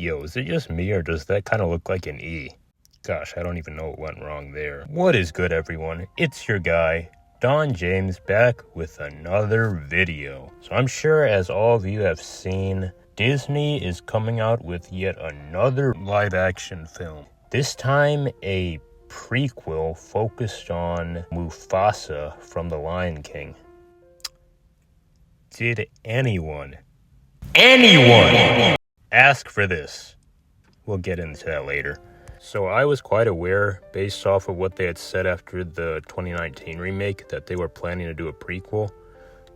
Yo, is it just me or does that kind of look like an E? Gosh, I don't even know what went wrong there. What is good, everyone? It's your guy, Don James, back with another video. So I'm sure as all of you have seen, Disney is coming out with yet another live action film. This time a prequel focused on Mufasa from The Lion King. Did anyone ask for this? We'll get into that later. So I was quite aware, based off of what they had said after the 2019 remake, that they were planning to do a prequel.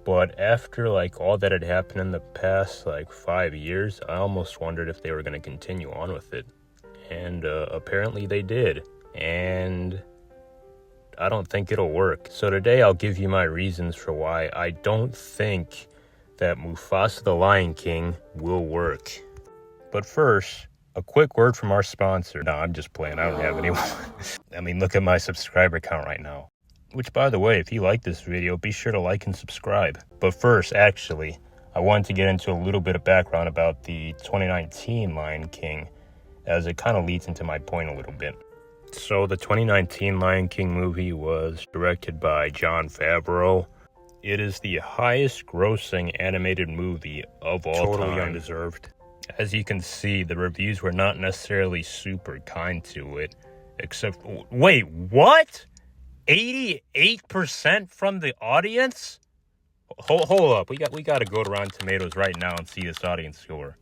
But after all that had happened in the past 5 years, I almost wondered if they were going to continue on with it. And apparently they did. And I don't think it'll work. So today I'll give you my reasons for why I don't think that Mufasa the Lion King will work. But first, a quick word from our sponsor. No, I'm just playing. I don't have anyone. I mean, look at my subscriber count right now. Which, by the way, if you like this video, be sure to like and subscribe. But first, actually, I wanted to get into a little bit of background about the 2019 Lion King, as it kind of leads into my point a little bit. So the 2019 Lion King movie was directed by Jon Favreau. It is the highest grossing animated movie of all time. Totally undeserved. As you can see, the reviews were not necessarily super kind to it, except... Wait, what? 88% from the audience? Hold up, we got to go to Rotten Tomatoes right now and see this audience score.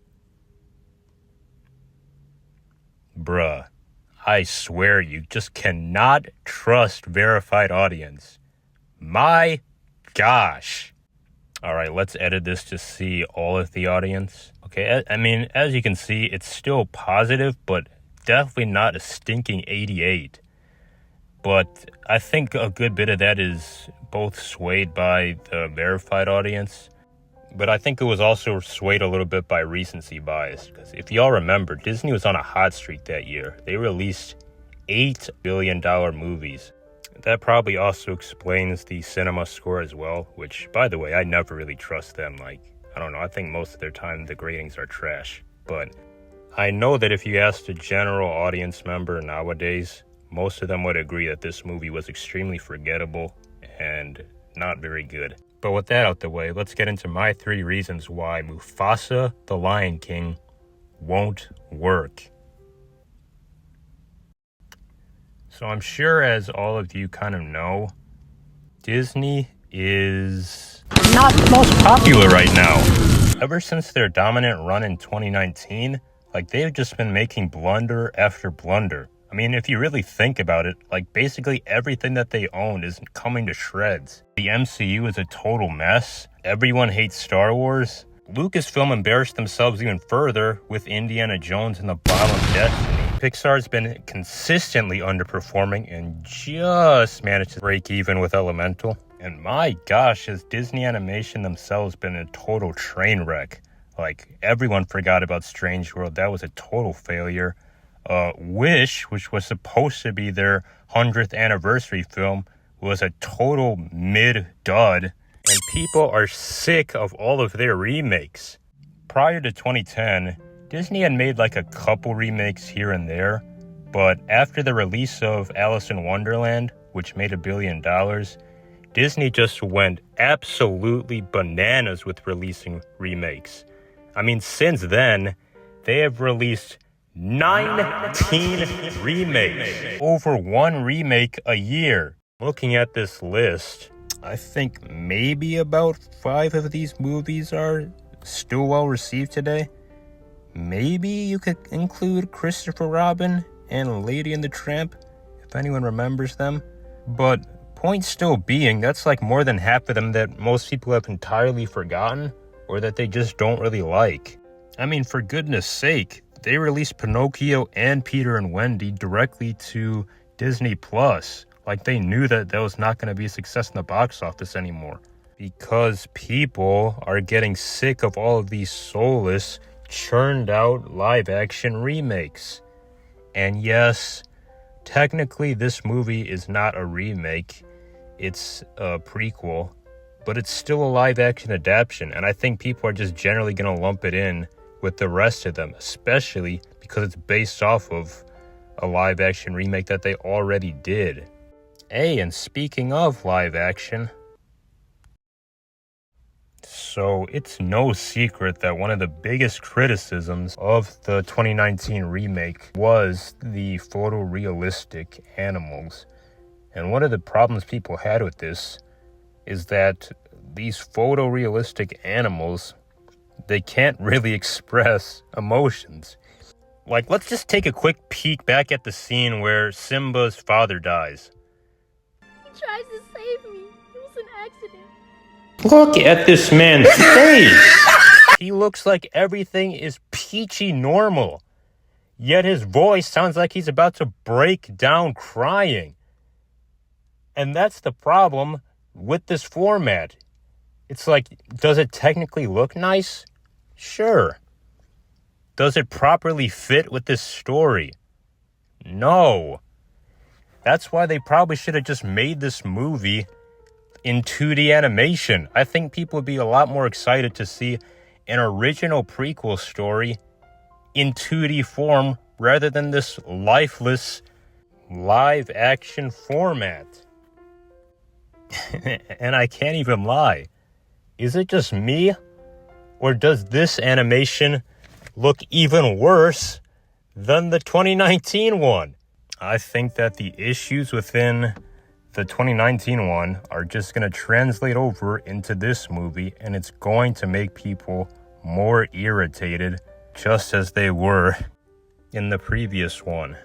Bruh, I swear you just cannot trust verified audience. My gosh. All right, let's edit this to see all of the audience. Okay, I mean, as you can see, it's still positive, but definitely not a stinking 88. But I think a good bit of that is both swayed by the verified audience, but I think it was also swayed a little bit by recency bias. Because if y'all remember, Disney was on a hot streak that year. They released $8 billion movies. That probably also explains the cinema score as well, which, by the way, I never really trust them. I don't know, I think most of their time the gradings are trash. But I know that if you asked a general audience member nowadays, most of them would agree that this movie was extremely forgettable and not very good. But with that out the way, let's get into my 3 reasons why Mufasa the Lion King won't work. So I'm sure, as all of you kind of know, Disney is not the most popular right now. Ever since their dominant run in 2019, they've just been making blunder after blunder. I mean, if you really think about it, basically everything that they own is coming to shreds. The MCU is a total mess. Everyone hates Star Wars. Lucasfilm embarrassed themselves even further with Indiana Jones and the Bottle of Destiny. Pixar's been consistently underperforming and just managed to break even with Elemental. And my gosh, has Disney Animation themselves been a total train wreck. Everyone forgot about Strange World. That was a total failure. Wish, which was supposed to be their 100th anniversary film, was a total mid-dud. And people are sick of all of their remakes. Prior to 2010, Disney had made a couple remakes here and there, but after the release of Alice in Wonderland, which made $1 billion, Disney just went absolutely bananas with releasing remakes. I mean, since then, they have released 19 remakes. Over 1 remake a year. Looking at this list, I think maybe about 5 of these movies are still well received today. Maybe you could include Christopher Robin and Lady and the Tramp, if anyone remembers them. But point still being, that's more than half of them that most people have entirely forgotten, or that they just don't really like. I mean, for goodness sake, they released Pinocchio and Peter and Wendy directly to Disney Plus. They knew that was not going to be a success in the box office anymore. Because people are getting sick of all of these soulless, churned out live action remakes. And yes, technically this movie is not a remake, it's a prequel, but it's still a live action adaptation, and I think people are just generally going to lump it in with the rest of them, especially because it's based off of a live action remake that they already did. Hey, and speaking of live action, so it's no secret that one of the biggest criticisms of the 2019 remake was the photorealistic animals. And one of the problems people had with this is that these photorealistic animals, they can't really express emotions. Like, let's just take a quick peek back at the scene where Simba's father dies. He tries to save me. It was an accident. Look at this man's face! He looks like everything is peachy normal, yet his voice sounds like he's about to break down crying. And that's the problem with this format. It's like, does it technically look nice? Sure. Does it properly fit with this story? No. That's why they probably should have just made this movie in 2D animation. I think people would be a lot more excited to see an original prequel story in 2D form rather than this lifeless live action format. And I can't even lie. Is it just me? Or does this animation look even worse than the 2019 one? I think that the issues within the 2019 one are just going to translate over into this movie, and it's going to make people more irritated, just as they were in the previous one.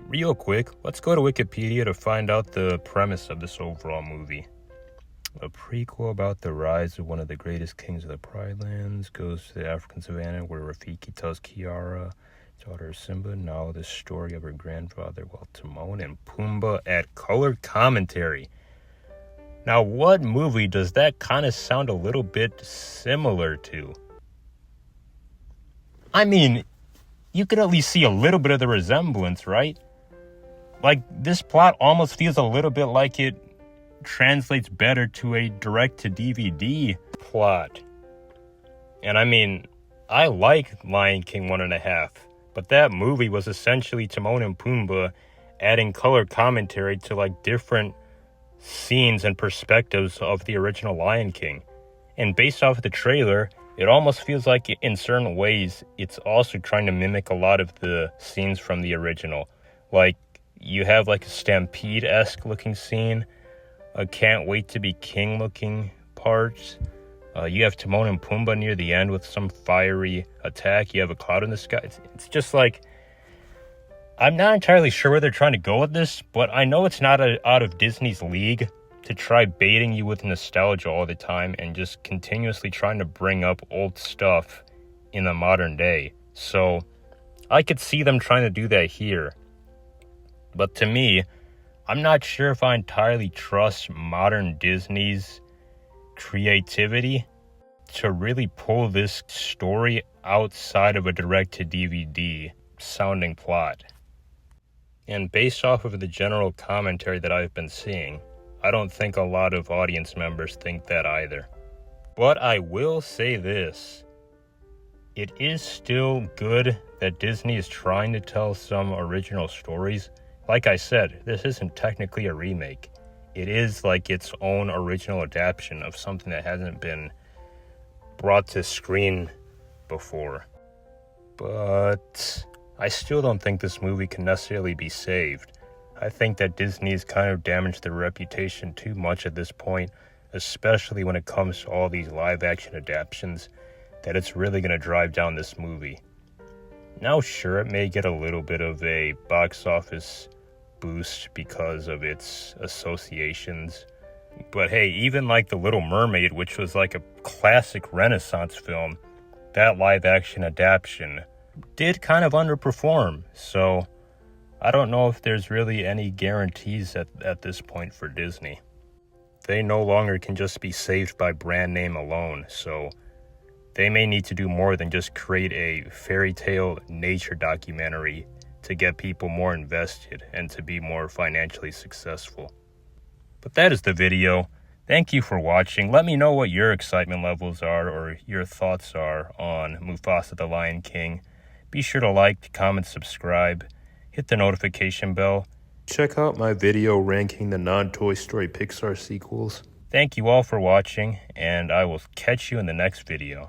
Real quick, let's go to Wikipedia to find out the premise of this overall movie. A prequel about the rise of one of the greatest kings of the Pride Lands goes to the African savannah where Rafiki tells Kiara, daughter of Simba, now the story of her grandfather, while Timon and Pumbaa add colored commentary. Now, what movie does that kind of sound a little bit similar to? I mean, you could at least see a little bit of the resemblance, right? Like, this plot almost feels a little bit like it translates better to a direct-to-DVD plot. And I mean, I like Lion King 1.5, but that movie was essentially Timon and Pumbaa adding color commentary to like different scenes and perspectives of the original Lion King. And based off of the trailer, it almost feels like in certain ways it's also trying to mimic a lot of the scenes from the original. Like, you have like a Stampede-esque looking scene, a Can't Wait to Be King looking parts. You have Timon and Pumbaa near the end with some fiery attack. You have a cloud in the sky. It's just like, I'm not entirely sure where they're trying to go with this, but I know it's not out of Disney's league to try baiting you with nostalgia all the time and just continuously trying to bring up old stuff in the modern day. So I could see them trying to do that here. But to me, I'm not sure if I entirely trust modern Disney's creativity to really pull this story outside of a direct-to-DVD sounding plot. And based off of the general commentary that I've been seeing, I don't think a lot of audience members think that either. But I will say this. It is still good that Disney is trying to tell some original stories. Like I said, this isn't technically a remake. It is like its own original adaptation of something that hasn't been brought to screen before. But I still don't think this movie can necessarily be saved. I think that Disney's kind of damaged their reputation too much at this point, especially when it comes to all these live-action adaptations, that it's really going to drive down this movie. Now, sure, it may get a little bit of a box office boost because of its associations. But hey, even like The Little Mermaid, which was like a classic Renaissance film, that live-action adaptation did kind of underperform. So I don't know if there's really any guarantees at this point for Disney. They no longer can just be saved by brand name alone, so they may need to do more than just create a fairy tale nature documentary to get people more invested and to be more financially successful. But that is the video. Thank you for watching. Let me know what your excitement levels are or your thoughts are on Mufasa the Lion King. Be sure to like, comment, subscribe, hit the notification bell. Check out my video ranking the non-Toy Story Pixar sequels. Thank you all for watching, and I will catch you in the next video.